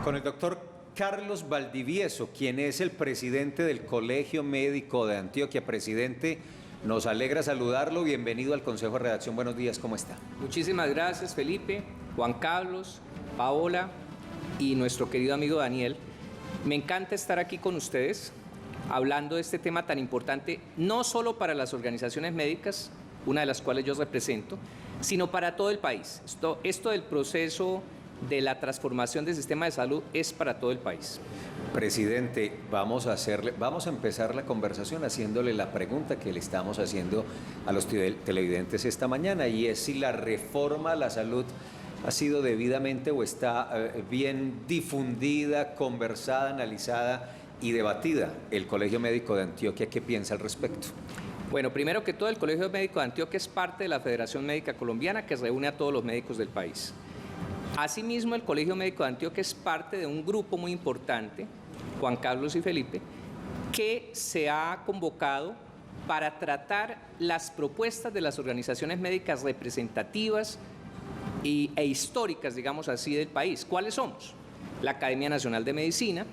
Con el doctor Carlos Valdivieso, quien es el presidente del Colegio Médico de Antioquia. Presidente, nos alegra saludarlo. Bienvenido al Consejo de Redacción. Buenos días, ¿cómo está? Muchísimas gracias, Felipe, Juan Carlos, Paola y nuestro querido amigo Daniel. Me encanta estar aquí con ustedes hablando de este tema tan importante, no solo para las organizaciones médicas, una de las cuales yo represento, sino para todo el país. Esto del proceso de la transformación del sistema de salud es para todo el país. Presidente, vamos a empezar la conversación haciéndole la pregunta que le estamos haciendo a los televidentes esta mañana, y es si la reforma a la salud ha sido debidamente o está bien difundida, conversada, analizada y debatida. El Colegio Médico de Antioquia, ¿qué piensa al respecto? Bueno, primero que todo, el Colegio Médico de Antioquia es parte de la Federación Médica Colombiana, que reúne a todos los médicos del país. Asimismo, el Colegio Médico de Antioquia es parte de un grupo muy importante, Juan Carlos y Felipe, que se ha convocado para tratar las propuestas de las organizaciones médicas representativas e históricas, digamos así, del país. ¿Cuáles somos? La Academia Nacional de Medicina,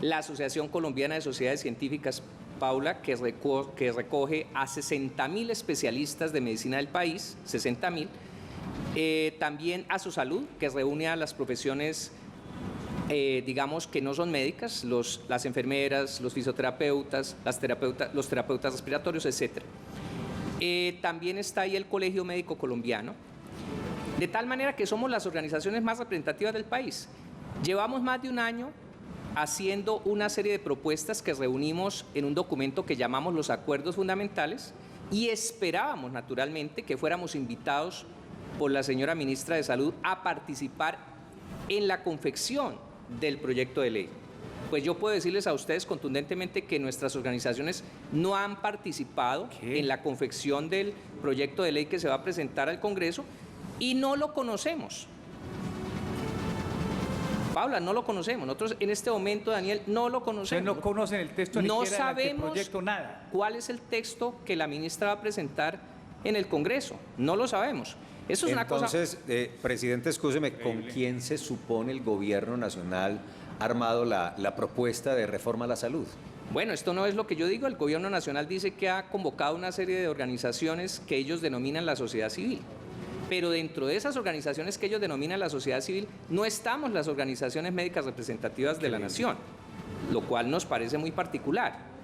la Asociación Colombiana de Sociedades Científicas, Paula, que recoge a 60.000 especialistas de medicina del país, 60.000. También Asosalud, que reúne a las profesiones, digamos, que no son médicas, las enfermeras, los fisioterapeutas, los terapeutas respiratorios, etc. También está ahí el Colegio Médico Colombiano, de tal manera que somos las organizaciones más representativas del país. Llevamos más de un año haciendo una serie de propuestas que reunimos en un documento que llamamos los Acuerdos Fundamentales, y esperábamos naturalmente que fuéramos invitados por la señora ministra de Salud a participar en la confección del proyecto de ley. Pues yo puedo decirles a ustedes contundentemente que nuestras organizaciones no han participado en la confección del proyecto de ley que se va a presentar al Congreso, y no lo conocemos. Paula, no lo conocemos. Nosotros en este momento, Daniel, no lo conocemos. Ustedes no conocen el texto, no ni siquiera sabemos el proyecto, nada. ¿Cuál es el texto que la ministra va a presentar en el Congreso? No lo sabemos. Eso es Entonces, una cosa... presidente, escúcheme, ¿con quién se supone el gobierno nacional ha armado la propuesta de reforma a la salud? Bueno, esto no es lo que yo digo. El gobierno nacional dice que ha convocado una serie de organizaciones que ellos denominan la sociedad civil. Pero dentro de esas organizaciones que ellos denominan la sociedad civil, no estamos las organizaciones médicas representativas de la nación, lo cual nos parece muy particular.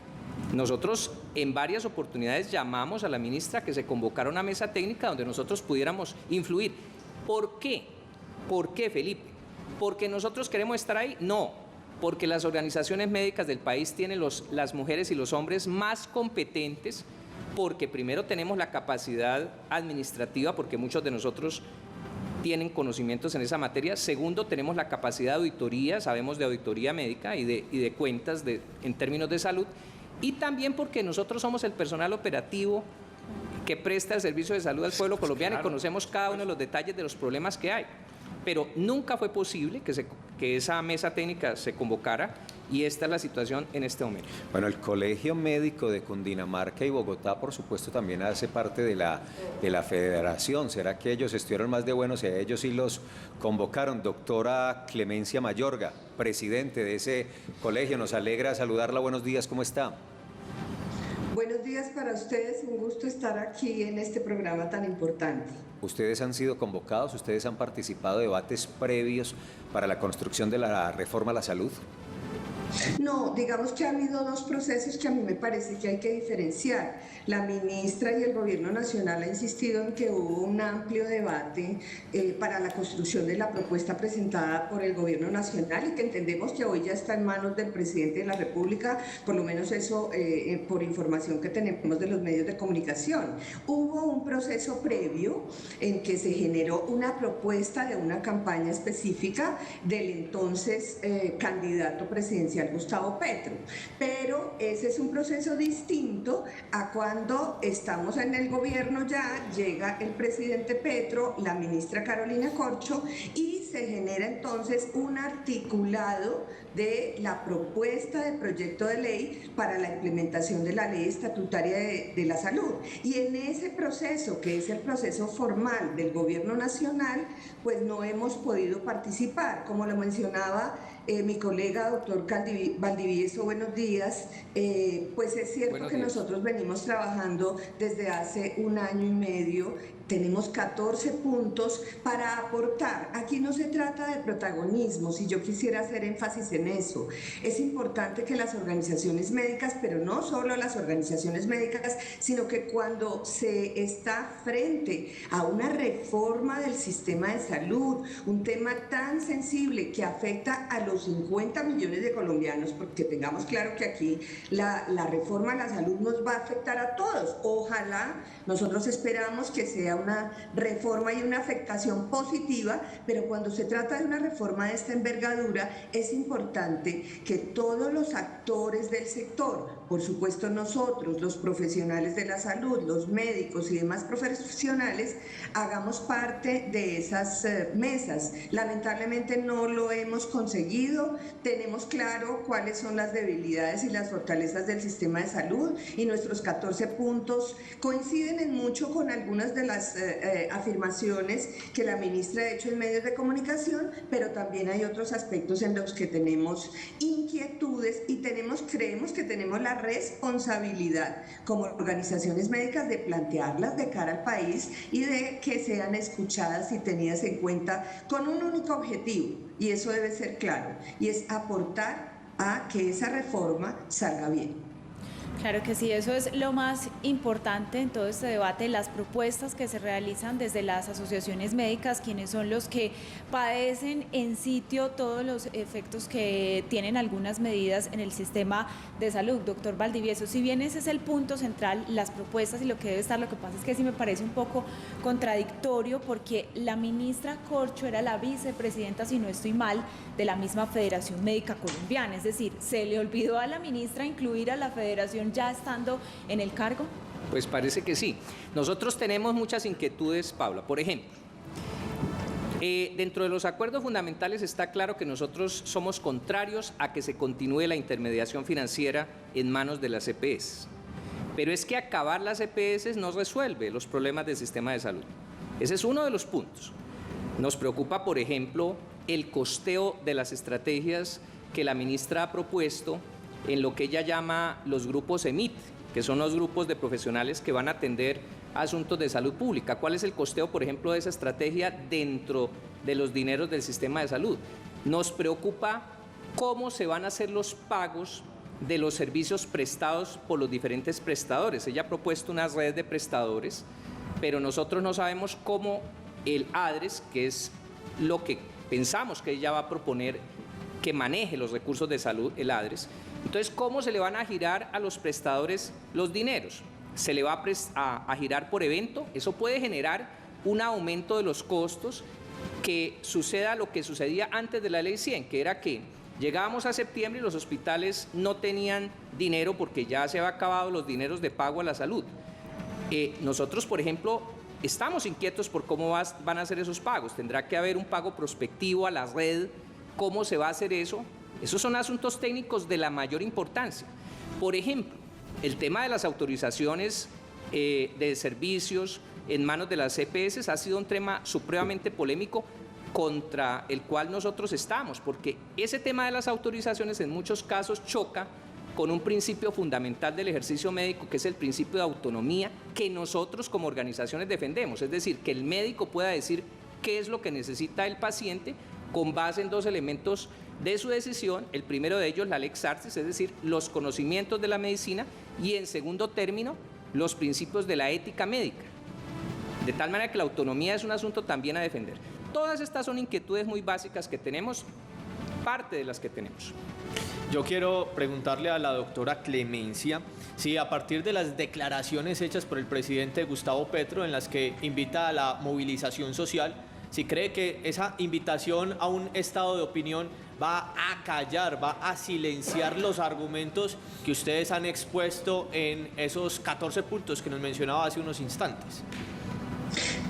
Nosotros en varias oportunidades llamamos a la ministra que se convocara una mesa técnica donde nosotros pudiéramos influir. ¿Por qué? ¿Por qué, Felipe? ¿Porque nosotros queremos estar ahí? No, porque las organizaciones médicas del país tienen las mujeres y los hombres más competentes, porque primero tenemos la capacidad administrativa, porque muchos de nosotros tienen conocimientos en esa materia. Segundo, tenemos la capacidad de auditoría, sabemos de auditoría médica y de cuentas en términos de salud. Y también porque nosotros somos el personal operativo que presta el servicio de salud al pueblo colombiano, y conocemos cada uno de los detalles de los problemas que hay. Pero nunca fue posible que esa mesa técnica se convocara, y esta es la situación en este momento. Bueno, el Colegio Médico de Cundinamarca y Bogotá, por supuesto, también hace parte de la federación. ¿Será que ellos estuvieron más de buenos y a ellos sí los convocaron? Doctora Clemencia Mayorga, presidente de ese colegio, nos alegra saludarla. Buenos días, ¿cómo está? Buenos días para ustedes, un gusto estar aquí en este programa tan importante. ¿Ustedes han sido convocados? ¿Ustedes han participado de debates previos para la construcción de la reforma a la salud? No, digamos que ha habido dos procesos que a mí me parece que hay que diferenciar. La ministra y el gobierno nacional ha insistido en que hubo un amplio debate para la construcción de la propuesta presentada por el gobierno nacional, y que entendemos que hoy ya está en manos del presidente de la República, por lo menos eso por información que tenemos de los medios de comunicación. Hubo un proceso previo en que se generó una propuesta de una campaña específica del entonces candidato presidencial Gustavo Petro, pero ese es un proceso distinto a cuando estamos en el gobierno. Ya llega el presidente Petro, la ministra Carolina Corcho, y se genera entonces un articulado de la propuesta de proyecto de ley para la implementación de la ley estatutaria de la salud. Y en ese proceso, que es el proceso formal del gobierno nacional, pues no hemos podido participar. Como lo mencionaba mi colega doctor Valdivieso, buenos días, pues es cierto que nosotros venimos trabajando desde hace 1 año y medio. Tenemos 14 puntos para aportar. Aquí no se trata de protagonismo, si yo quisiera hacer énfasis en eso. Es importante que las organizaciones médicas, pero no solo las organizaciones médicas, sino que cuando se está frente a una reforma del sistema de salud, un tema tan sensible que afecta a los 50 millones de colombianos, porque tengamos claro que aquí la reforma a la salud nos va a afectar a todos. Ojalá, nosotros esperamos que sea una reforma y una afectación positiva, pero cuando se trata de una reforma de esta envergadura es importante que todos los actores del sector, por supuesto nosotros, los profesionales de la salud, los médicos y demás profesionales, hagamos parte de esas mesas. Lamentablemente no lo hemos conseguido. Tenemos claro cuáles son las debilidades y las fortalezas del sistema de salud, y nuestros 14 puntos coinciden en mucho con algunas de las afirmaciones que la ministra ha hecho en medios de comunicación, pero también hay otros aspectos en los que tenemos inquietudes y creemos que tenemos la responsabilidad como organizaciones médicas de plantearlas de cara al país y de que sean escuchadas y tenidas en cuenta con un único objetivo, y eso debe ser claro, y es aportar a que esa reforma salga bien. Claro que sí, eso es lo más importante en todo este debate, las propuestas que se realizan desde las asociaciones médicas, quienes son los que padecen en sitio todos los efectos que tienen algunas medidas en el sistema de salud. Doctor Valdivieso, si bien ese es el punto central, las propuestas y lo que debe estar, lo que pasa es que sí me parece un poco contradictorio, porque la ministra Corcho era la vicepresidenta, si no estoy mal, de la misma Federación Médica Colombiana, es decir, ¿se le olvidó a la ministra incluir a la federación ya estando en el cargo? Pues parece que sí. Nosotros tenemos muchas inquietudes, Paula. Por ejemplo, dentro de los acuerdos fundamentales está claro que nosotros somos contrarios a que se continúe la intermediación financiera en manos de las EPS. Pero es que acabar las EPS no resuelve los problemas del sistema de salud. Ese es uno de los puntos. Nos preocupa, por ejemplo, el costeo de las estrategias que la ministra ha propuesto en lo que ella llama los grupos EMIT, que son los grupos de profesionales que van a atender asuntos de salud pública. ¿Cuál es el costeo, por ejemplo, de esa estrategia dentro de los dineros del sistema de salud? Nos preocupa cómo se van a hacer los pagos de los servicios prestados por los diferentes prestadores. Ella ha propuesto una red de prestadores, pero nosotros no sabemos cómo el ADRES, que es lo que pensamos que ella va a proponer, que maneje los recursos de salud, el ADRES. Entonces, ¿cómo se le van a girar a los prestadores los dineros? ¿Se le va a girar por evento? Eso puede generar un aumento de los costos, que suceda lo que sucedía antes de la Ley 100, que era que llegábamos a septiembre y los hospitales no tenían dinero porque ya se habían acabado los dineros de pago a la salud. Nosotros, por ejemplo, estamos inquietos por cómo van a ser esos pagos. Tendrá que haber un pago prospectivo a la red. ¿Cómo se va a hacer eso? Esos son asuntos técnicos de la mayor importancia. Por ejemplo, el tema de las autorizaciones de servicios en manos de las EPS ha sido un tema supremamente polémico contra el cual nosotros estamos, porque ese tema de las autorizaciones en muchos casos choca con un principio fundamental del ejercicio médico, que es el principio de autonomía, que nosotros como organizaciones defendemos, es decir, que el médico pueda decir qué es lo que necesita el paciente con base en 2 elementos de su decisión. El primero de ellos, la lex artis, es decir, los conocimientos de la medicina, y en segundo término, los principios de la ética médica. De tal manera que la autonomía es un asunto también a defender. Todas estas son inquietudes muy básicas que tenemos, parte de las que tenemos. Yo quiero preguntarle a la doctora Clemencia si a partir de las declaraciones hechas por el presidente Gustavo Petro, en las que invita a la movilización social, si cree que esa invitación a un estado de opinión va a callar, va a silenciar los argumentos que ustedes han expuesto en esos 14 puntos que nos mencionaba hace unos instantes.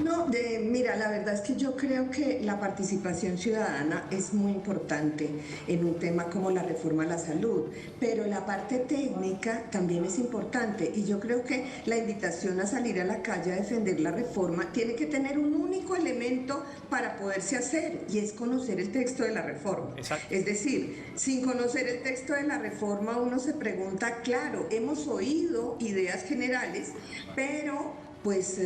No, mira, la verdad es que yo creo que la participación ciudadana es muy importante en un tema como la reforma a la salud, pero la parte técnica también es importante y yo creo que la invitación a salir a la calle a defender la reforma tiene que tener un único elemento para poderse hacer y es conocer el texto de la reforma. Exacto. Es decir, sin conocer el texto de la reforma uno se pregunta, claro, hemos oído ideas generales, pero pues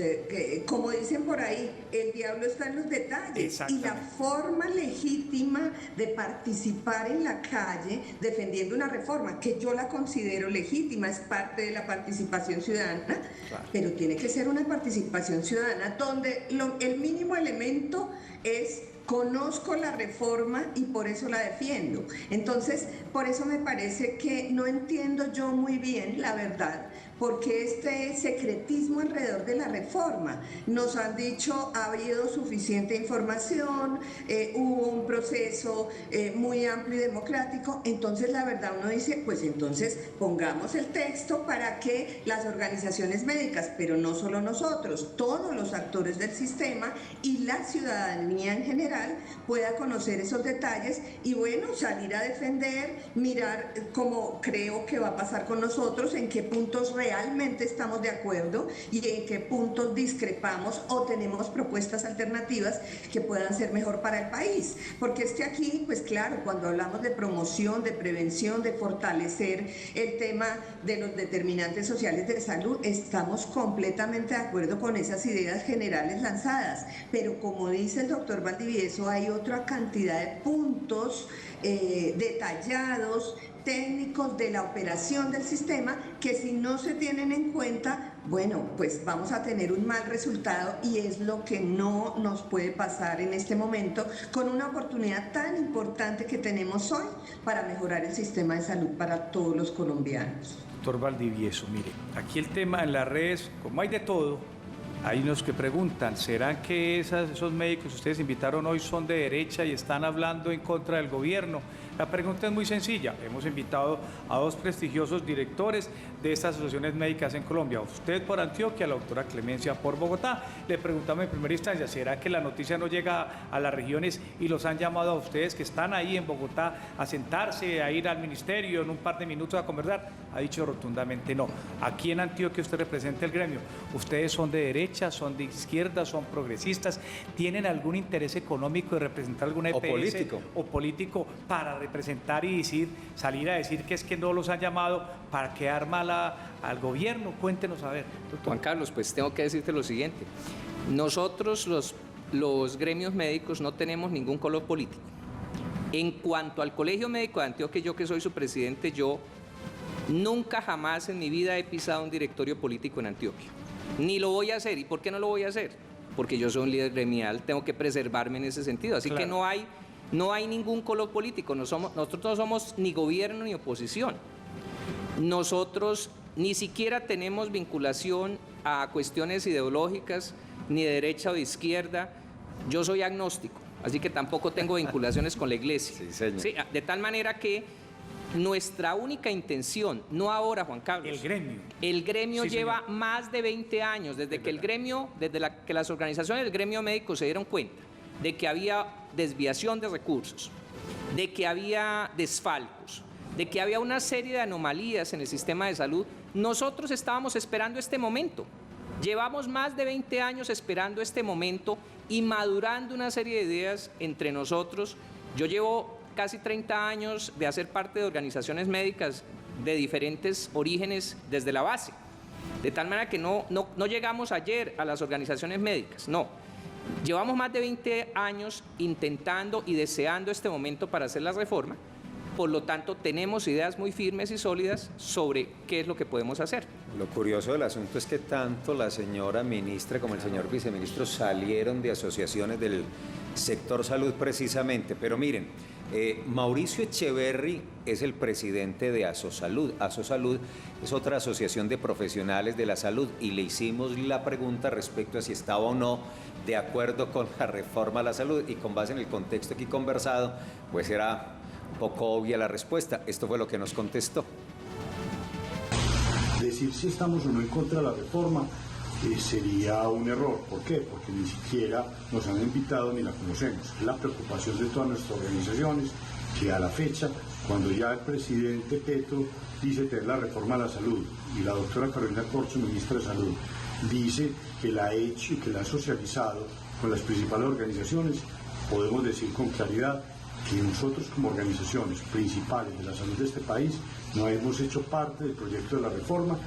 como dicen por ahí, el diablo está en los detalles y la forma legítima de participar en la calle defendiendo una reforma, que yo la considero legítima, es parte de la participación ciudadana, pero tiene que ser una participación ciudadana donde el mínimo elemento es: conozco la reforma y por eso la defiendo. Entonces, por eso me parece que no entiendo yo muy bien, la verdad, porque este secretismo alrededor de la reforma. Nos han dicho, ha habido suficiente información, hubo un proceso muy amplio y democrático, entonces la verdad uno dice, pues entonces pongamos el texto para que las organizaciones médicas, pero no solo nosotros, todos los actores del sistema y la ciudadanía en general pueda conocer esos detalles y bueno, salir a defender, mirar cómo creo que va a pasar con nosotros, en qué puntos realmente estamos de acuerdo y en qué puntos discrepamos o tenemos propuestas alternativas que puedan ser mejor para el país. Porque es que aquí, pues claro, cuando hablamos de promoción, de prevención, de fortalecer el tema de los determinantes sociales de salud, estamos completamente de acuerdo con esas ideas generales lanzadas. Pero como dice el doctor Valdivieso, hay otra cantidad de puntos detallados, técnicos de la operación del sistema que si no se tienen en cuenta, bueno, pues vamos a tener un mal resultado y es lo que no nos puede pasar en este momento con una oportunidad tan importante que tenemos hoy para mejorar el sistema de salud para todos los colombianos. Doctor Valdivieso, mire, aquí el tema en las redes, como hay de todo, hay unos que preguntan, ¿será que esos médicos que ustedes invitaron hoy son de derecha y están hablando en contra del gobierno? La pregunta es muy sencilla. Hemos invitado a dos prestigiosos directores de estas asociaciones médicas en Colombia, usted por Antioquia, la doctora Clemencia por Bogotá. Le preguntamos en primera instancia, ¿será que la noticia no llega a las regiones y los han llamado a ustedes que están ahí en Bogotá a sentarse, a ir al ministerio en un par de minutos a conversar? Ha dicho rotundamente no. Aquí en Antioquia usted representa el gremio. ¿Ustedes son de derecha, son de izquierda, son progresistas? ¿Tienen algún interés económico de representar alguna EPS o político para representar y salir a decir que es que no los han llamado para quedar mal al gobierno? Cuéntenos a ver, doctor. Juan Carlos, pues tengo que decirte lo siguiente. Nosotros los gremios médicos no tenemos ningún color político. En cuanto al Colegio Médico de Antioquia, yo que soy su presidente, yo nunca jamás en mi vida he pisado un directorio político en Antioquia. Ni lo voy a hacer. ¿Y por qué no lo voy a hacer? Porque yo soy un líder gremial, tengo que preservarme en ese sentido. Así que no hay ningún color político. Nosotros no somos ni gobierno ni oposición. Nosotros ni siquiera tenemos vinculación a cuestiones ideológicas, ni de derecha o de izquierda. Yo soy agnóstico, así que tampoco tengo vinculaciones con la iglesia. Sí, señor. Sí, de tal manera que nuestra única intención, no ahora, Juan Carlos. El gremio Sí, lleva señor. más de 20 años, desde que que las organizaciones del gremio médico se dieron cuenta de que había desviación de recursos, de que había desfalcos, de que había una serie de anomalías en el sistema de salud. Nosotros estábamos esperando este momento. Llevamos más de 20 años esperando este momento y madurando una serie de ideas entre nosotros. Yo llevo casi 30 años de hacer parte de organizaciones médicas de diferentes orígenes desde la base. De tal manera que no llegamos ayer a las organizaciones médicas, no. Llevamos más de 20 años intentando y deseando este momento para hacer la reforma. Por lo tanto, tenemos ideas muy firmes y sólidas sobre qué es lo que podemos hacer. Lo curioso del asunto es que tanto la señora ministra como el señor viceministro salieron de asociaciones del sector salud precisamente. Pero miren, Mauricio Echeverry es el presidente de Asosalud. Asosalud es otra asociación de profesionales de la salud y le hicimos la pregunta respecto a si estaba o no de acuerdo con la reforma a la salud y con base en el contexto aquí conversado, pues era un poco obvia la respuesta. Esto fue lo que nos contestó. Decir si estamos o no en contra de la reforma sería un error. ¿Por qué? Porque ni siquiera nos han invitado ni la conocemos. Es la preocupación de todas nuestras organizaciones que a la fecha, cuando ya el presidente Petro dice tener la reforma a la salud y la doctora Carolina Corcho, ministra de Salud, dice que la ha hecho y que la ha socializado con las principales organizaciones, podemos decir con claridad que nosotros como organizaciones principales de la salud de este país no hemos hecho parte del proyecto de la reforma.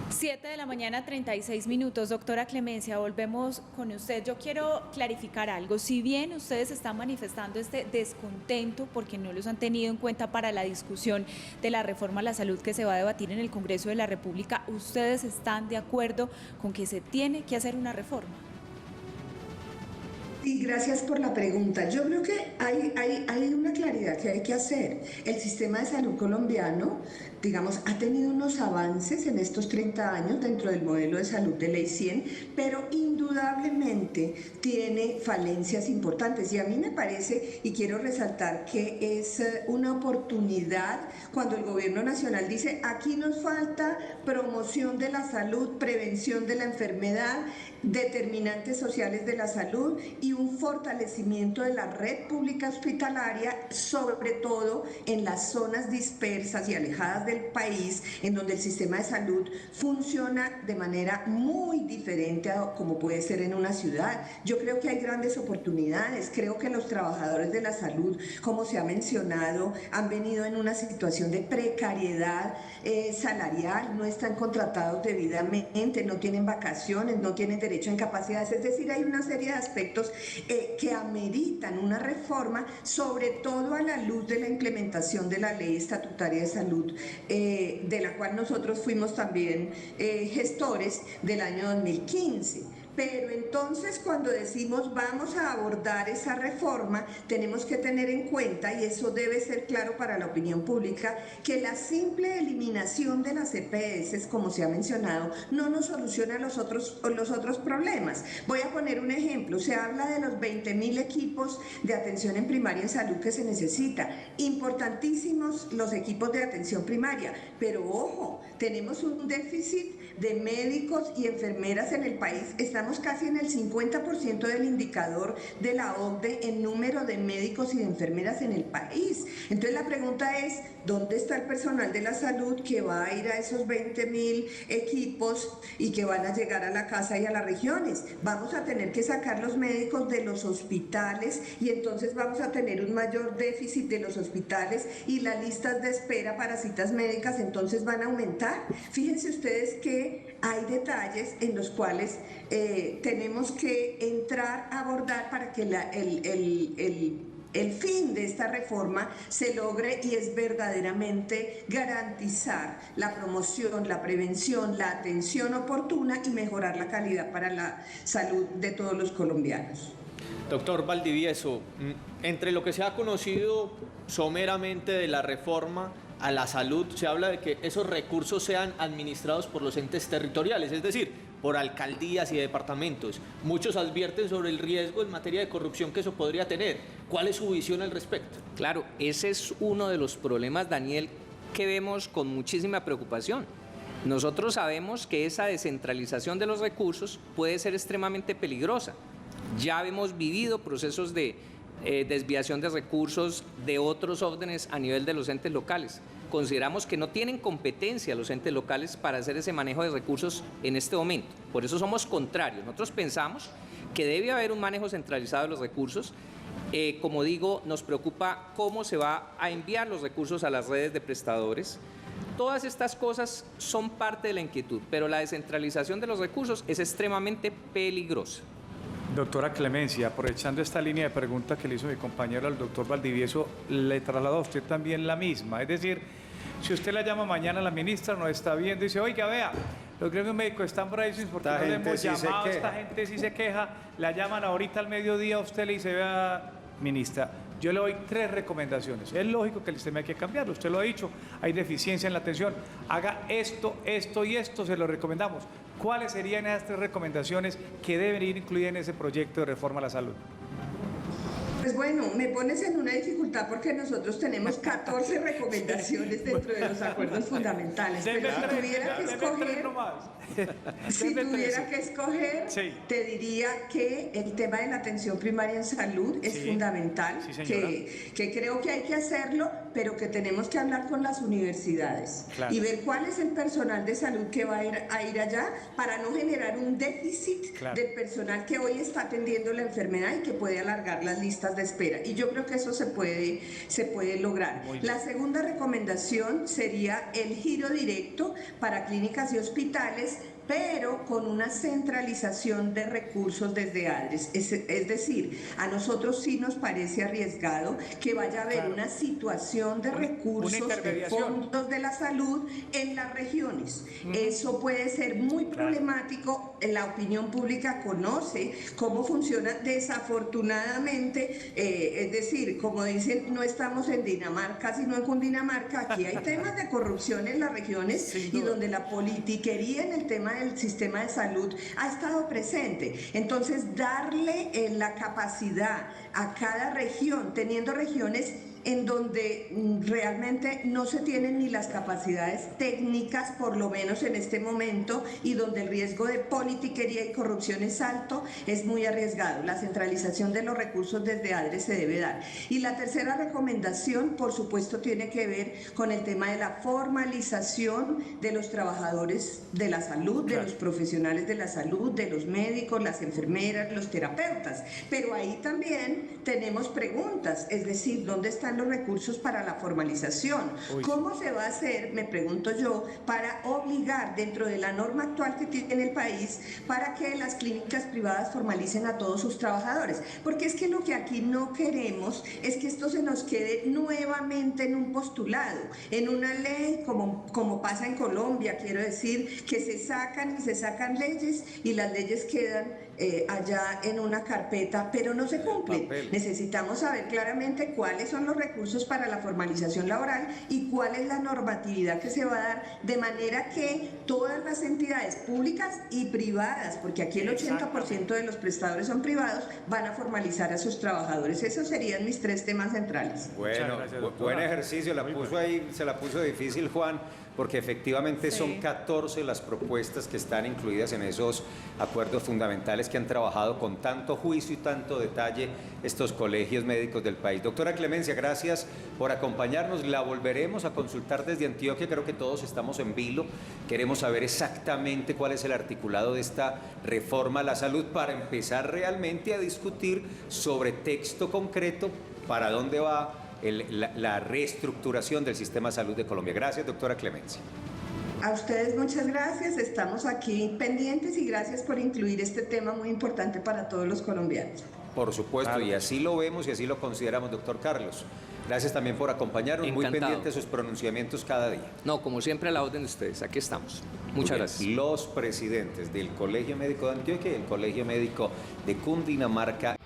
7:36 a.m. Doctora Clemencia, volvemos con usted. Yo quiero clarificar algo. Si bien ustedes están manifestando este descontento porque no los han tenido en cuenta para la discusión de la reforma a la salud que se va a debatir en el Congreso de la República, ¿ustedes están de acuerdo con que se tiene que hacer una reforma? Sí, gracias por la pregunta. Yo creo que hay una claridad que hay que hacer. El sistema de salud colombiano, digamos, ha tenido unos avances en estos 30 años dentro del modelo de salud de Ley 100, pero indudablemente tiene falencias importantes. Y a mí me parece, y quiero resaltar, que es una oportunidad cuando el gobierno nacional dice, aquí nos falta promoción de la salud, prevención de la enfermedad, determinantes sociales de la salud y un fortalecimiento de la red pública hospitalaria, sobre todo en las zonas dispersas y alejadas del país, en donde el sistema de salud funciona de manera muy diferente a como puede ser en una ciudad. Yo creo que hay grandes oportunidades. Creo que los trabajadores de la salud, como se ha mencionado, han venido en una situación de precariedad salarial, no están contratados debidamente, no tienen vacaciones, no tienen derecho a incapacidades. Es decir, hay una serie de aspectos que ameritan una reforma, sobre todo a la luz de la implementación de la Ley Estatutaria de Salud, de la cual nosotros fuimos también gestores del año 2015. Pero entonces cuando decimos vamos a abordar esa reforma, tenemos que tener en cuenta, y eso debe ser claro para la opinión pública, que la simple eliminación de las EPS, como se ha mencionado, no nos soluciona los otros problemas. Voy a poner un ejemplo. Se habla de los 20.000 equipos de atención en primaria en salud que se necesita. Importantísimos los equipos de atención primaria, pero ojo, tenemos un déficit de médicos y enfermeras en el país. Estamos casi en el 50% del indicador de la OCDE en número de médicos y de enfermeras en el país. Entonces la pregunta es, ¿dónde está el personal de la salud que va a ir a esos 20.000 equipos y que van a llegar a la casa y a las regiones? Vamos a tener que sacar los médicos de los hospitales y entonces vamos a tener un mayor déficit de los hospitales y las listas de espera para citas médicas entonces van a aumentar. Fíjense ustedes que hay detalles en los cuales tenemos que entrar a abordar para que el fin de esta reforma se logre y es verdaderamente garantizar la promoción, la prevención, la atención oportuna y mejorar la calidad para la salud de todos los colombianos. Doctor Valdivieso, entre lo que se ha conocido someramente de la reforma a la salud, se habla de que esos recursos sean administrados por los entes territoriales, es decir, por alcaldías y departamentos. Muchos advierten sobre el riesgo en materia de corrupción que eso podría tener. ¿Cuál es su visión al respecto? Claro, ese es uno de los problemas, Daniel, que vemos con muchísima preocupación. Nosotros sabemos que esa descentralización de los recursos puede ser extremadamente peligrosa. Ya hemos vivido procesos de desviación de recursos de otros órdenes a nivel de los entes locales. Consideramos que no tienen competencia los entes locales para hacer ese manejo de recursos en este momento. Por eso somos contrarios. Nosotros pensamos que debe haber un manejo centralizado de los recursos. Como digo, nos preocupa cómo se va a enviar los recursos a las redes de prestadores. Todas estas cosas son parte de la inquietud, pero la descentralización de los recursos es extremadamente peligrosa. Doctora Clemencia, aprovechando esta línea de preguntas que le hizo mi compañero al doctor Valdivieso, le traslado a usted también la misma. Es decir, si usted la llama mañana a la ministra, nos está viendo y dice, oiga, vea, los gremios médicos están bravos porque no le hemos llamado, esta gente sí se queja, la llaman ahorita al mediodía, usted le dice, vea, ministra, yo le doy 3 recomendaciones. Es lógico que el sistema hay que cambiarlo, usted lo ha dicho, hay deficiencia en la atención, haga esto, esto y esto, se lo recomendamos. ¿Cuáles serían esas 3 recomendaciones que deben ir incluidas en ese proyecto de reforma a la salud? Pues bueno, me pones en una dificultad porque nosotros tenemos 14 recomendaciones dentro de los acuerdos fundamentales, pero si tuviera que escoger, Sí. te diría que el tema de la atención primaria en salud es Sí. fundamental, Sí, señora. que creo que hay que hacerlo, pero que tenemos que hablar con las universidades Claro. y ver cuál es el personal de salud que va a ir allá para no generar un déficit Claro. del personal que hoy está atendiendo la enfermedad y que puede alargar las listas de espera. Y yo creo que eso se puede lograr. Muy bien. La segunda recomendación sería el giro directo para clínicas y hospitales, pero con una centralización de recursos desde ADRES. Es decir, a nosotros sí nos parece arriesgado que vaya a haber Claro. una situación de Una recursos, de intermediación. fondos de la salud en las regiones. Eso puede ser muy problemático. La opinión pública conoce cómo funciona. Desafortunadamente, es decir, como dicen, no estamos en Dinamarca, sino en Cundinamarca. Aquí hay temas de corrupción en las regiones Sin y duda. donde la politiquería en el tema del sistema de salud ha estado presente. Entonces, darle la capacidad a cada región, teniendo regiones en donde realmente no se tienen ni las capacidades técnicas, por lo menos en este momento, y donde el riesgo de politiquería y corrupción es alto, es muy arriesgado. La centralización de los recursos desde ADRES se debe dar. Y la tercera recomendación, por supuesto, tiene que ver con el tema de la formalización de los trabajadores de la salud, de los profesionales de la salud, de los médicos, las enfermeras, los terapeutas. Pero ahí también tenemos preguntas, es decir, ¿dónde están los recursos para la formalización? ¿Cómo se va a hacer, me pregunto yo, para obligar dentro de la norma actual que tiene el país para que las clínicas privadas formalicen a todos sus trabajadores? Porque es que lo que aquí no queremos es que esto se nos quede nuevamente en un postulado, en una ley como pasa en Colombia, quiero decir, que se sacan y se sacan leyes y las leyes quedan allá en una carpeta, pero no se cumplen. Necesitamos saber claramente cuáles son los recursos para la formalización laboral y cuál es la normatividad que se va a dar, de manera que todas las entidades públicas y privadas, porque aquí el 80% de los prestadores son privados, van a formalizar a sus trabajadores. Esos serían mis 3 temas centrales. Bueno, gracias, doctora. buen ejercicio, la puso ahí, se la puso difícil Juan, porque efectivamente son 14 las propuestas que están incluidas en esos acuerdos fundamentales que han trabajado con tanto juicio y tanto detalle estos colegios médicos del país. Doctora Clemencia, gracias por acompañarnos. La volveremos a consultar desde Antioquia, creo que todos estamos en vilo. Queremos saber exactamente cuál es el articulado de esta reforma a la salud para empezar realmente a discutir sobre texto concreto para dónde va la reestructuración del sistema de salud de Colombia. Gracias, doctora Clemencia. A ustedes muchas gracias, estamos aquí pendientes y gracias por incluir este tema muy importante para todos los colombianos. Por supuesto, Claro. y así lo vemos y así lo consideramos, doctor Carlos. Gracias también por acompañarnos, muy Encantado. pendiente de sus pronunciamientos cada día. No, como siempre a la orden de ustedes, aquí estamos. Muchas Muy bien. gracias. Los presidentes del Colegio Médico de Antioquia y el Colegio Médico de Cundinamarca.